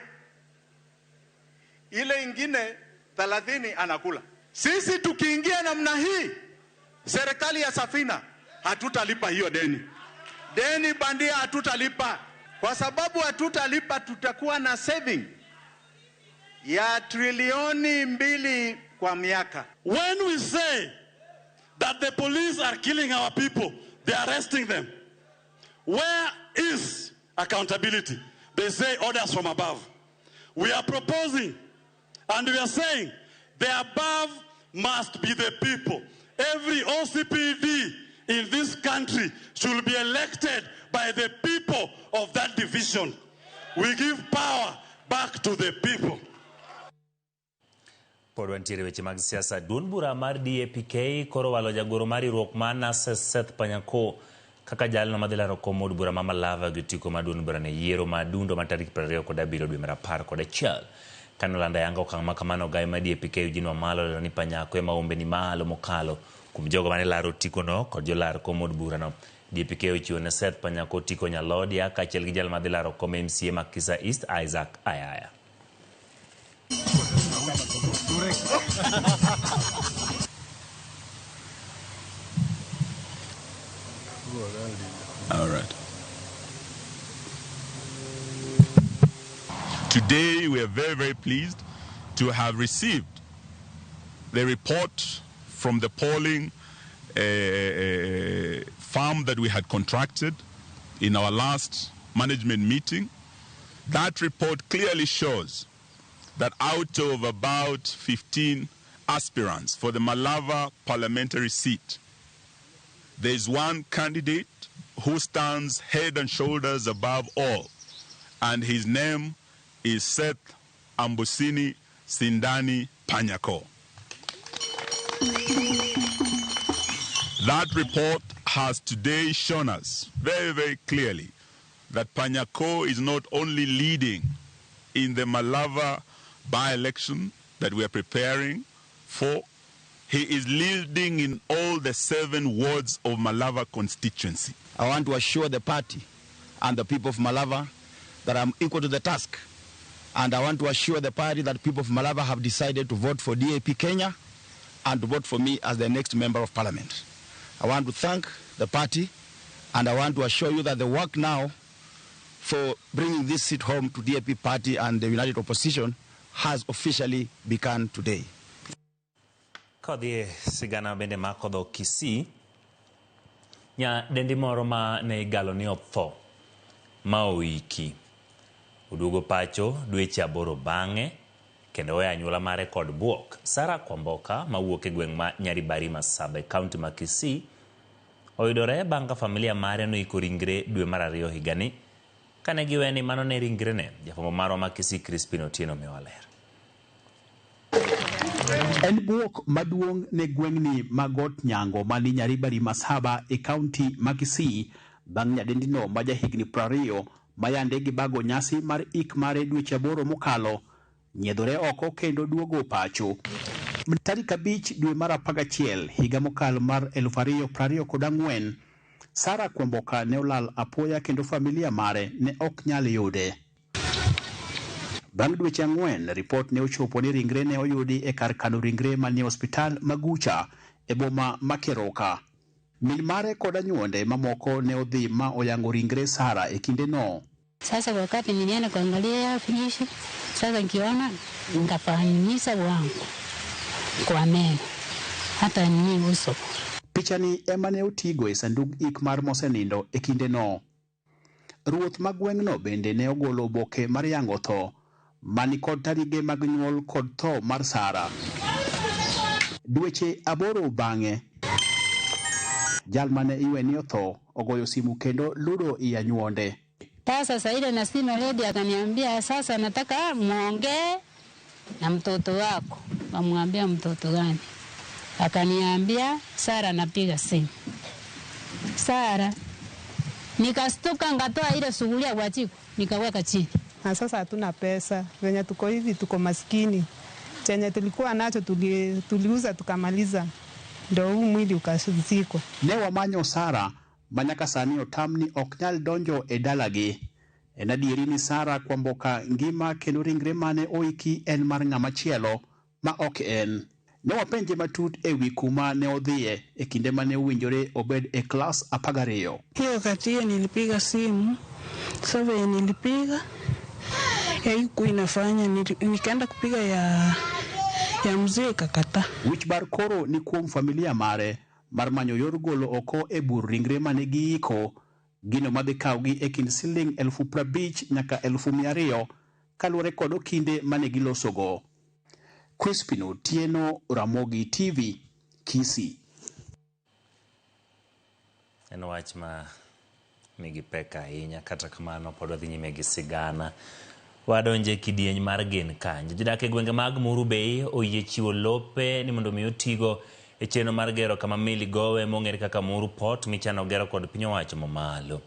Ile ingine 30 anakula. Sisi tukiingia namna hii, serikali ya Safina hatutalipa hiyo deni. deni bandia hatutalipa. Kwa sababu hatutalipa, tutakuwa na saving ya trilioni 2 kwa miaka. When we say that the police are killing our people, they are arresting them, where is accountability? They say orders from above. We are proposing and we are saying the above must be the people. Every OCPD in this country should be elected by the people of that division. We give power back to the people. Pod wantiere weche mag siasa. Duond bura mar DAPK koro walo jagoro mar riwruok mar Seth Panyako kaka jalno madhilaro kom od bura ma Malava gitiko ma duond bura ne yiero madundo ma tarik 27 dwe mar 11. Kanolanda yanga okang' ma kamano gai ma DAPK Eugene Wamalwa ni Panyako ema ombe ni malo mokalo kuom jogo mane laro tikono kod jolar kom od burano. DAPK ochiwo ne Seth Panyako tiko Nyalodia kaachiel gi jal madhilaro kom MCA Makisa East Isaac Ayaya. All right. Today we are very, very pleased to have received the report from the polling firm that we had contracted in our last management meeting. That report clearly shows that out of about 15 aspirants for the Malava parliamentary seat, there is one candidate who stands head and shoulders above all, and his name is Seth Ambusini Sindani Panyako. That report has today shown us very, very clearly that Panyako is not only leading in the Malava by-election that we are preparing for, he is leading in all the 7 wards of Malava constituency. I want to assure the party and the people of Malava that I'm equal to the task. And I want to assure the party that people of Malava have decided to vote for DAP Kenya and to vote for me as the next member of parliament. I want to thank the party, and I want to assure you that the work now for bringing this seat home to DAP party and the United Opposition has officially begun today. Kodhi sigana bende makodho Kisii, nya dendi moro ma ne igalo ni optho ma oiki. Udugo pacho dweche 8 bang'e kendo oya anyuola mare kod buok. Sarah Kwamboka mawuok e gweng' ma Nyaribari Masabe, kaunti ma Kisii, oyudore bang' ka familia mare noiko ringre dwe mar 2 higani kane giweni mano ne ringrene. Jafwambo marwa ma Kisii Crispin Otieno miyowa ler. En buok maduong' ne gweng'ni magot Nyango mani Nyaribari Masaba e kaunti ma Kisii bang' nyadendino ma jahigni 20 mayande gi bago nyasi mar ik mare dweche 8 mokalo nyiedhore oko kendo duogo pacho. Tarik 5 dwe mar 11 higa mokalo mar 2024, Sarah Kwamboka ne olal apoya kendo familia mare ne ok nyal yude. Bang' dweche 4, ripot ne ochopo ni ringre ne oyudi e kar kano ringre manie hospital Magucha e boma ma Keroka. Min mare kod anyuonde mamoko ne odhi ma oyango ringre Sara e kinde no. Sasa wakati nilienda kuangalia finishi, sasa nikiona nikafanyisa wangu kwa meno hata ni uso. Pichani ema ne otigo e sandug ik mar mosenindo e kinde no. Ruoth ma gweng'no bende ne ogolo oboke mar yango tho mani kod tarige mag nyuol kod tho mar Sara. Dweche 8 bang'e, jal mane iweni otho ogoyo simu kendo ludo i anyuonde. Sasa ile na sino lady akaniambia sasa nataka muongee na mtoto wako. Kamwambia mtoto gani? Akaniambia Sara napiga simu. Sara nikastuka ngatoa ile sugulia kwa jiko nikaweka chini. Na sasa hatuna pesa. Venye tuko hivi tuko maskini. Chenye tulikuwa nacho tuliuza tukamaliza. Ndio huu mwili ukazikwa. Ne wamanyo Sara manyaka sani otamni ok nyal donjo e dalagi. En adieri ni Sarah Kwamboka ngima kendo ringre mane oiki en mar ng'ama chielo ma ok en. Ne wapenje matut e wi kuma ne odhiye e kinde mane owinjore obed e klas 12. Hiyo wakati nilipiga simu, sasa nilipiga haikuwa inafanya, nikaenda kupiga ya mzee kakata. Wich bar koro ni kuom familia mare mar manyo yor golo oko e bur ringre mane giiko gino madhi kawgi e kind siling 50,000 nyaka 200,000 kaluwore kod okinde mane gilosogo. Crispino Tieno, Ramogi TV, Kisii. En wach ma nigi pek ahinya, kata kamano pod wadhi nyime gi sigana. Wadonje kidieny mar Gen Kanye. Jodak e gwenge mag Muru Bay oyie chiwo lope ni mondo mi otigo e chenro mar gero kama meli gowe mong'ere kaka Muru Port michano gero kod piny owacho mamalo.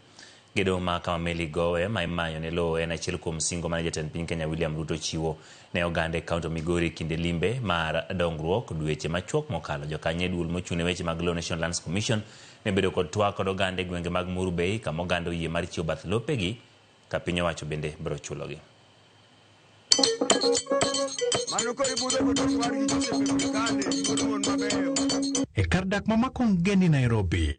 Gedo ma kama meli gowe ma imanyo ne lowo en achiel kuom singo mane jatend piny Kenya William Ruto chiwo ne oganda e kaunti Migori kinde limbe mar dongruok dweche machuok mokalo. Jokanyo duol mochune weche mag Law National Lands Commission ne bedo kod twak kod oganda e gwenge mag Muru Bay kama oganda oyie mar chiwo bath lopegi ka piny owacho bende biro chulogi. E kar dak ma Makongeni Nairobi.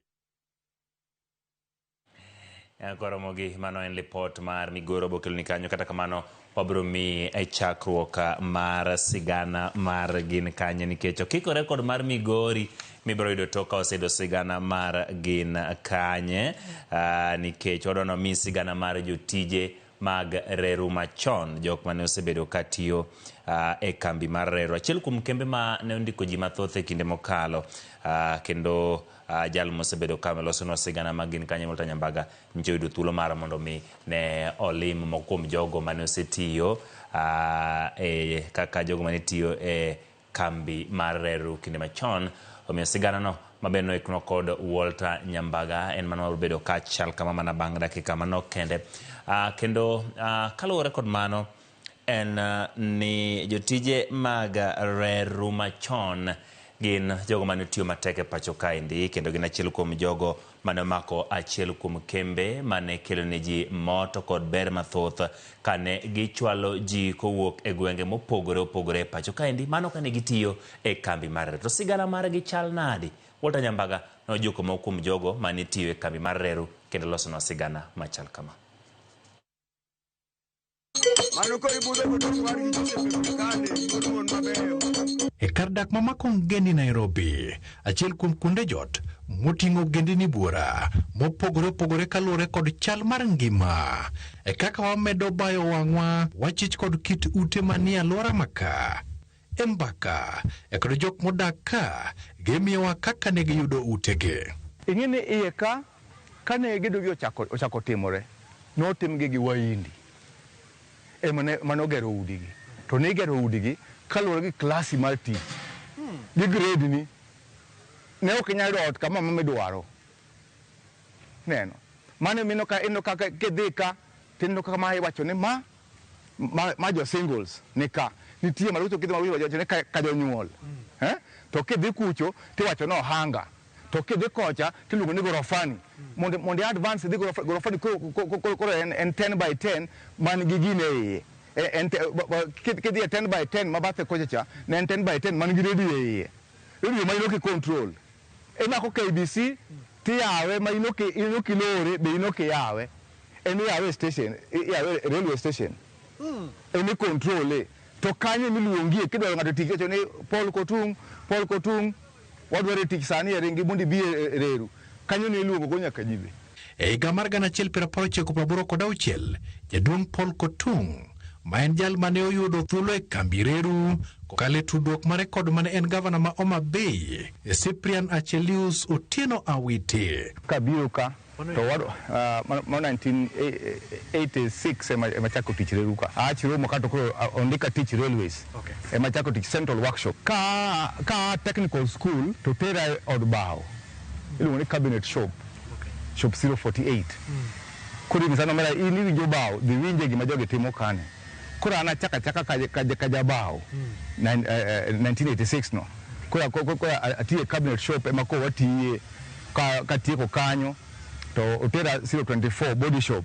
Koromogi mano en report mar Migoro bokelo ni kanyo, kata kamano wabro mi e chakruok mar sigana mar Gen Kanye nikech okikore kod mar Migori mibro yudo toka osedo sigana mar Gen Kanye nikech wadono mi sigana mar jotije mag reru machon, jok mane osebedo katiyo e kambi mar reru. Achiel kuom kembe ma ne ondiko ji mathoth e kinde mokalo kendo jal mosebedo kameloso no sigana mag Gen Kanye Walter Nyambaga nje yudo thuolo mar mondo mi ne olim mokuom jogo mane osetiyo e kaka jogo mane tiyo e kambi mar reru kinde machon. Omiyo sigana no mabeno ikno kod Walter Nyambaga en mano bedo kachal kama mana bang' dakika manok kende. Kendo kaluwore kod mano en ni jotije mag reru machon gin jogo mane tiyo matek e pacho kaendi, kendo gin achiel kuom jogo mane mako achiel kuom kembe mane kelo ne ji moto kod ber mathoth kane gichwalo ji kowuok e gwenge mopogore opogore e pacho kaendi, mano kane gitiyo e kambi mar reru. To sigana mar gi chal nadi? Walter Nyambaga no joko moko kuom jogo mane tiyo e kambi mar reru kendo loso no sigana machal kama. E kar dak ma Makongeni Nairobi, achiel kuom kuonde jot moting'o gendini buora mopogore opogore kaluwore kod chal mar ngima. E kaka wamedo bayo wang'wa wachich kod kit ute manie alwora maka e mbaka e kod jok modak ka gimiyowa kaka ne giyudo utege. Ing'eni iye ka kane gedogi ochako timore, notimgi gi waindi manogero udigi, to ne igero udigi kaluwore gi klasi mar tich gi grade ni, ne ok inyal ot kama mamidwaro neno mane mino ka ino kaka kidhi ka tino kama iwacho ni ma jo singles ni ka nitie maluto kidhi mawacho ni ka jonyuol to kidhi kucho tiwacho no hanga, to kidhi kocha tiluongo ni gorofani mondo advance dhi gorofani ko en 10 by 10 man gi gine iye kidhi 10 by 10 mabathe kocha cha ne en 10 by 10 man gi radio iye, radio ma inoki control enako KBC tiyawe ma inoki lore be inoki yawe eni yawe station yawe railway station eni control to kanye miluongie kidwa ng'ato tich ni Paul Kotung wadware tich sani eringi bundi bi reru kanyo ne iluongo go nyaka jibe. E higa mar 1986 jaduong' Paul Kotung ma en jal mane oyudo thuolo e kambi reru kokale tudruok mare kod mane en gavana ma Homa Bay Cyprian Achelius Otieno Awiti kabiro ka to wado 1986 ema chako tich reru ka achiro makato ko ondika tich railways ema chako tich central workshop ka technical school to tera od bao iluongo ni cabinet shop shop 048 kuri misano mara ini winjo bao dhi winje gima joge timo kane kura ana chaka kaja bao 1986 no kura atie cabinet shop ema ko watie ka tieko kanyo to otera 024 body shop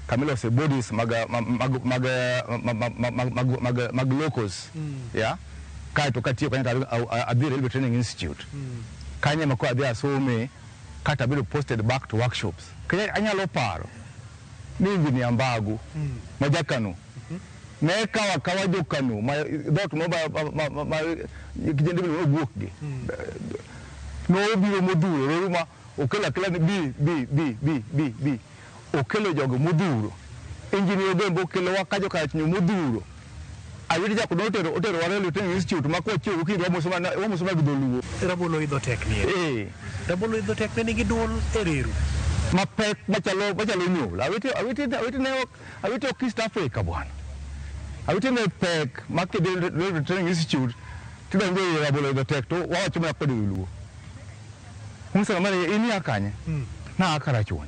kamilo se bodies mag locals ya Kai to katiyo kanya adhi Railway Training Institute. Kanya mako adhi asome kata bilo posted back to workshops. Kanya anyalo paro. Ni engineer Mbagu majakano. Ne kawa jokano ma dot no ma kijende bilo buokgi. No biro moduro ruma okela ni B okelo jogo moduro. Engineer Gembo okelo wakajo kachnyo moduro. Awiri jako otero Railway Training Institute mako chiwo kindi wamosoma gidoluo. Rabolo idho teknie. Rabolo idho teknie nigi duol ereru. Mapek machalo nyul. Awite ok East Africa bwana. Awite ne pek makede Railway Training Institute tidonjo rabolo idho tek to wawacho mana kod luo. Musa mare ini akanye. Na akara chuon.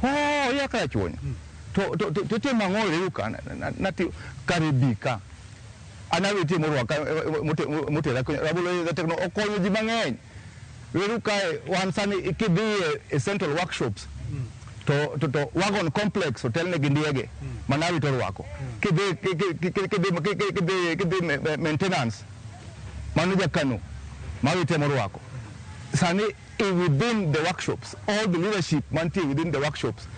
Oh, ya akara chuon. To tema ngore yuka na karibika. Anawiti morwaka motera rabolo idho tek no okonyo ji mang'eny. Yuka wan sani ikidhi essential workshops to wagon complex hotel ne gindiege manawi to rwako kidhi maintenance manager kanu mawi temo rwako sani within the workshops all the leadership mantie within the workshops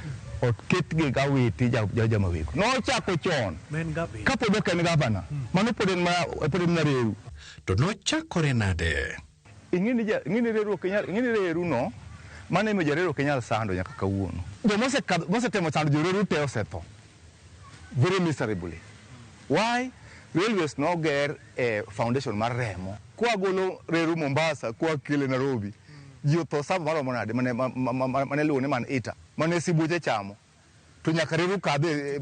oketgi gawiti jama wiko no chako chon kapo doken gavana mano poden na reru to no chakore nade. Ingini reru no mane me jarero kenyal sando nyaka kawuono. Jo mose temo sando joreru te osetho. Very miserably. Why? Railways no ger foundation mar remo. Kwa golo reru Mombasa kwa kile Nairobi. Ji to sab maro monade mane luone man ita. Mane sibuche chamo. To nyaka reru kadhe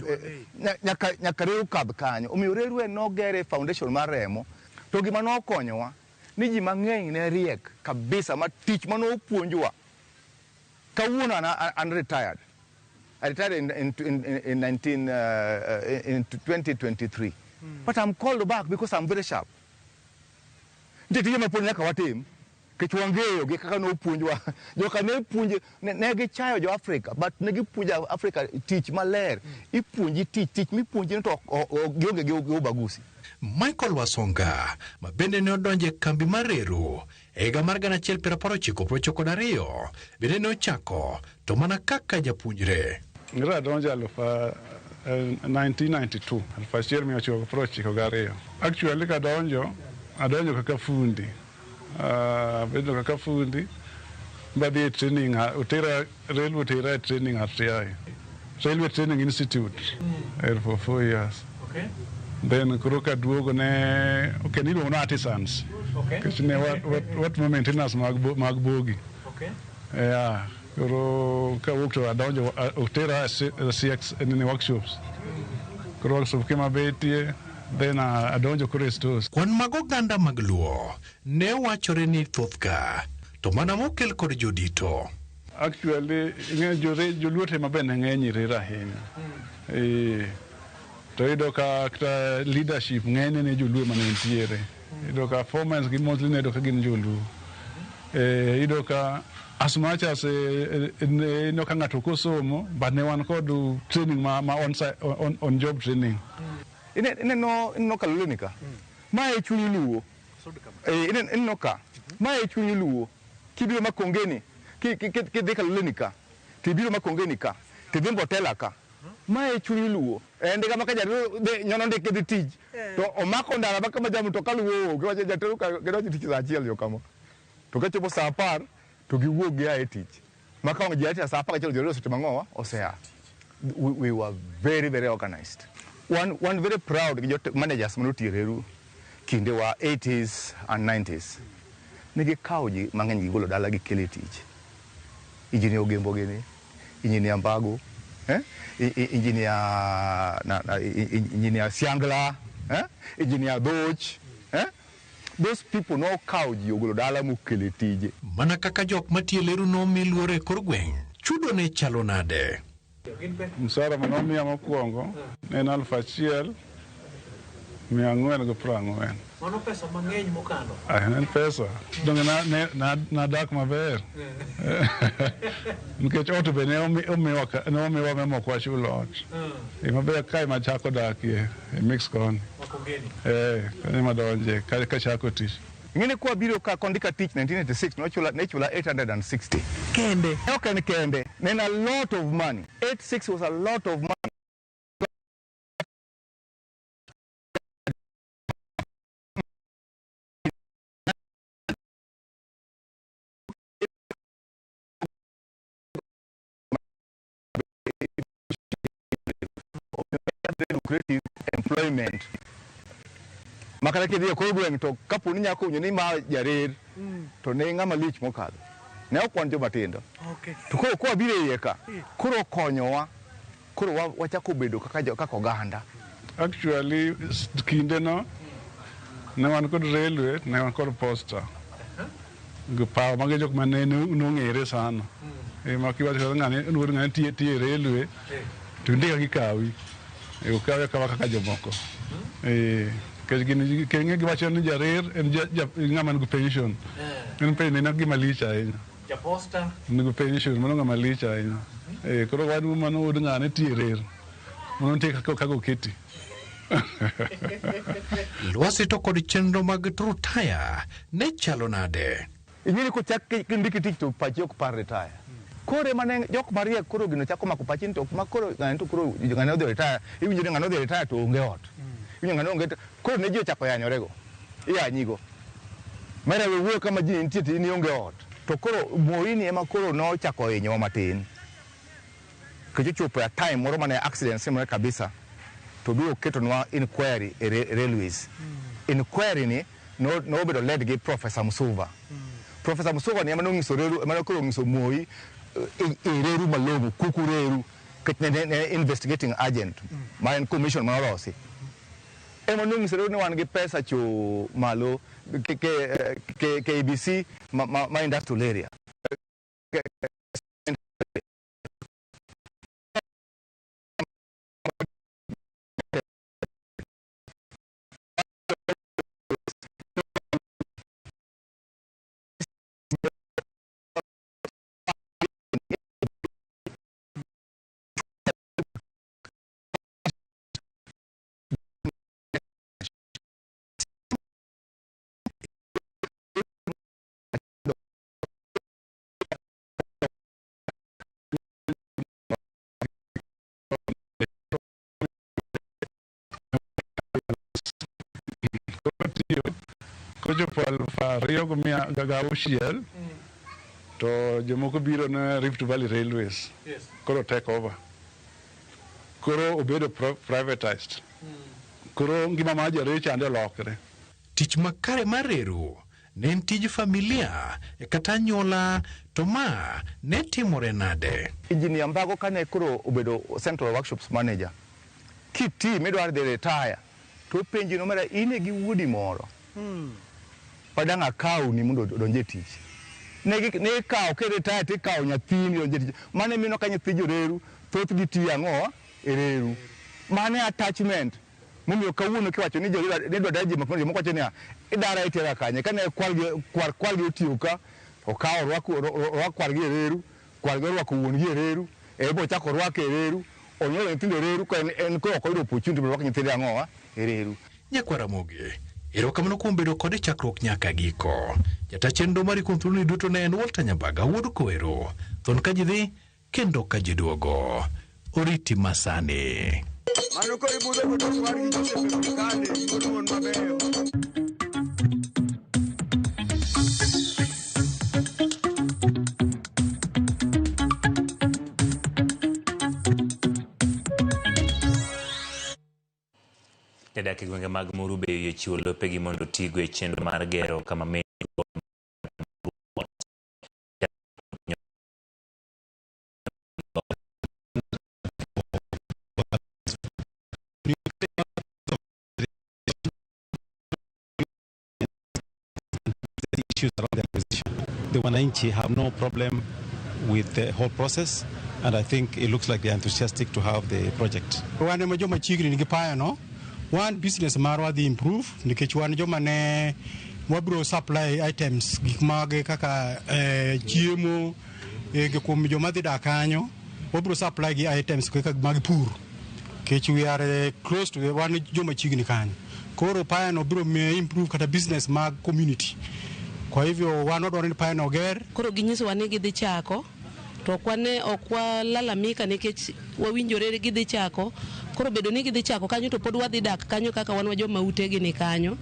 nyaka reru kadh kanyo. Omiyo reru no ger foundation mar remo. To gima no konyowa ni ji mang'eny ne riek kabisa ma tich mano puonjwa. Kawuono I'm retired. I retired in 2023. But I'm called back because I'm very sharp. Nditiye maponi nyaka watim kichwangeyo gi kaka no puonjwa. Joka ne puonje ne gi chayo jo Africa but ne gi puonja Africa tich maler. Ipuonji tich mi puonji to gionge gi ubagusi. Michael Wasonga ma bende ne odonje kambi mareru ega mar 1992 bende ne ochako to mana kaka japuonjre. Ngira donja 1992 alfachier mi ochoko prochiko gario. Actually adonjo kaka fundi. Bedo kaka fundi badhi training railway training at Railway Training Institute for 4 years. Okay. Then kuruka duogo ne nilu no artisans. Okay. Kishne what maintenance magbogi. Okay. Yeah. Kuro ka wukto adonjo utera CX in workshops. Kuro workshop kema betie then adonjo kure stores. Kwan mago ganda magluo ne wachore ni thothka to mana mokel kod jodito. Actually joluote mabene ng'eny rira ahinya. To ido ka leadership ng'eny ne joluo mane nitiere. Ido ka performance gi mostly ne ido ka gin joluo. Ido ka as much as no ka ng'ato kosomo but ne wan kod training ma on job training. Ine no kalunika. Ma e chunyi luo. Ine no ka. Ma e chunyi luo. Kibiro makongeni. Kidhi kalunika. Kibiro makongeni ka. Kidhi mbotela ka. Ma e chunyi luo. Ende kama ka jatero nyono ndike dhi tich. To omako ndara baka majamu to kaluo. Giwacho jatero gedo tich sa achiel yo kama. To kachopo sa 10 to giwuok gi ae tich. Maka onge jati sa 10 achiel joro setima ngowa osea. We were very very organized. One very proud managers manotireru kinde wa 80s and 90s. Nigi kauji mang'eny gigolo dala gi kele tich. Injinia Ogembo gini, Injinia Mbagu, Engineer Siangla, Engineer Doch, those people no kauji ogolo dala mukele tije. Mana kaka jok matieleru no miluore korgweng. Chudo ne chalo nade. Msara manomiya mokwongo en 1,440. Mano pesa mang'eny mokano. En pesa. Donge na dak maber. Nikech ot be ne omiwa memo kwa chulo ot. Maber kai machako dakie e Mixcon. Kanyo madonje ka chako tich. Ngine kwa biro ka kondika tich 1986 ne chula 860 kende. Okay, kende. Then a lot of money. 86 was a lot of money. Lucrative employment. Makala ke dia ko gweng to kapuni nyako ni ma jarer to ne ngama lich mokalo ne okwan jo matindo. Okay. To ko bire yeka kuro konyowa kuro wachako bedo kaka oganda. Actually kinde no ne wan kod railway ne wan kod posta gupa mage jok mane nongere sana ma kiwa ngane nur ngane tie railway to ndika kikawi ukawe kaka jomoko kagini kenge giwacho ni jarer en ngama ngu pension en pe ne ngima licha ahinya ja posta ngu pension mano ngama licha ahinya koro wadu mano ud ngane tirer mano tek kaka oketi Lwasi to kod chenro mag retire ne chalo nade. Inyini ko chak kindiki tich to pachi ok par retire. Kore mane jok marie koro gino chako mako pachin to makoro ngane to koro ngane odhi retire. Iwinjo ngane odhi retire to onge ot. Iwinjo ngane onge koro ne ji chako yanyorego. Iyanyigo. Mara wewe kama ji nitie ni onge ot. To koro moini ema koro no chako yenyo matin. Kichopo ya time moro mane accident semore kabisa. To do ketonwa inquiry railways. Inquiry ni no bedo led gi Professor Musuva. Professor Musuva ni emanongi soreru emanokoro ngiso moi ereru malobu kukureru ketne investigating agent my commission marosi. Emanongi soreru ni wan gi pesa cho malo KBC ma industrial area. Kojo fa Rio kumia gaga uchiel to jomoko biro na Rift Valley Railways. Yes. Koro take over. Koro obedo privatized. Koro ngima ma jare chande lokre. Tich makare mareru ne en tij familia kata nyola to ma ne timore nade. Engineer Mbago kane koro obedo Central Workshops manager. Kiti medwar de retire to penji no mara ine gi wudi moro. Padanga kaw ni mundo donje tich. Ne kaw ke retire te kaw nyathini donje tich. Mane mino ka nyathi joreru thoth gi ti ango ereru. Mane attachment mumio kawuono kiwacho ni ne dwa daji makono moko wacho ni idara itera kanye kane kwal gi otiuka okaw rwako kwal gi ereru kwal gi rwako wuon gi ereru ebo chako rwako ereru onyolo nyithindo ereru ko en ko ok oyudo opportunity rwako nyithindo ango ereru. Nyakwara Mogi erokamano kuom bedo kod chakruok nyaka giko. Jata chenro mari kuom thuolo duto ne en Walter Nyambaga wuod Kowero. Thon ka ji dhi kendo ka ji duogo. Oriti masani. Mano ko ibudho go to war gi Joseph Kane wuon mabeyo. Kedak gwenge mag Murube yochiwo lopegi mondo tigo e chenro mar gero kama medo issues around the acquisition. The Wananchi have no problem with the whole process, and I think it looks like they're enthusiastic to have the project. Wane joma chigni nigi paya no. One business marwa dhi improve nikech wan joma ne wabro supply items gik mage kaka chiemo gi kuom joma dhi dak kanyo wabro supply gi items kaka mag pur kech we are close to one joma chigni kanyo koro paya no biro me improve kata business mag community. Kwa hivyo wanodwaro ni paya no ger. Koro ginyiso wa ni gidhi chako to kwane okwa lalamika nikech wawinjore gidhi chako. Koro bedo ni gidhi chako kanyo to pod wadhi dak kanyo kaka wan joma utegi ni kanyo.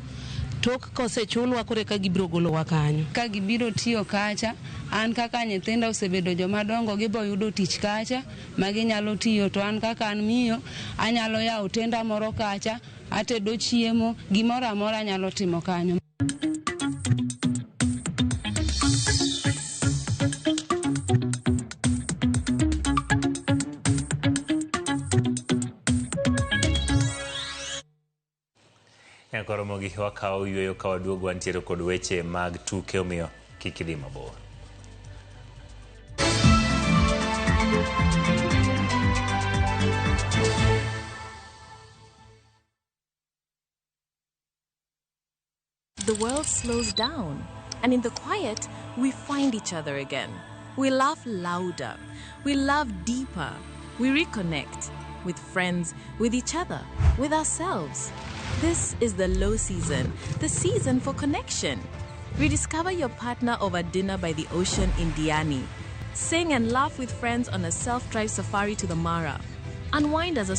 Tok kosechulwa kore ka gibiro golowa kanyo. Ka gibiro tiyo kacha, an kaka nyithinda osebedo joma dongo gibo yudo tich kacha maginyalo tiyo, to an kaka an miyo anyalo yawo tenda moro kacha, atedo chiemo, gimoro amora anyalo timo kanyo. Koromogi wakao yueyo ka waduogo wantiere kod weche mag tuke omiyo kik idhi mabor. The world slows down, and in the quiet, we find each other again. We laugh louder, we love deeper, we reconnect with friends, with each other, with ourselves. This is the low season, the season for connection. Rediscover your partner over dinner by the ocean in Diani. Sing and laugh with friends on a self-drive safari to the Mara. Unwind as a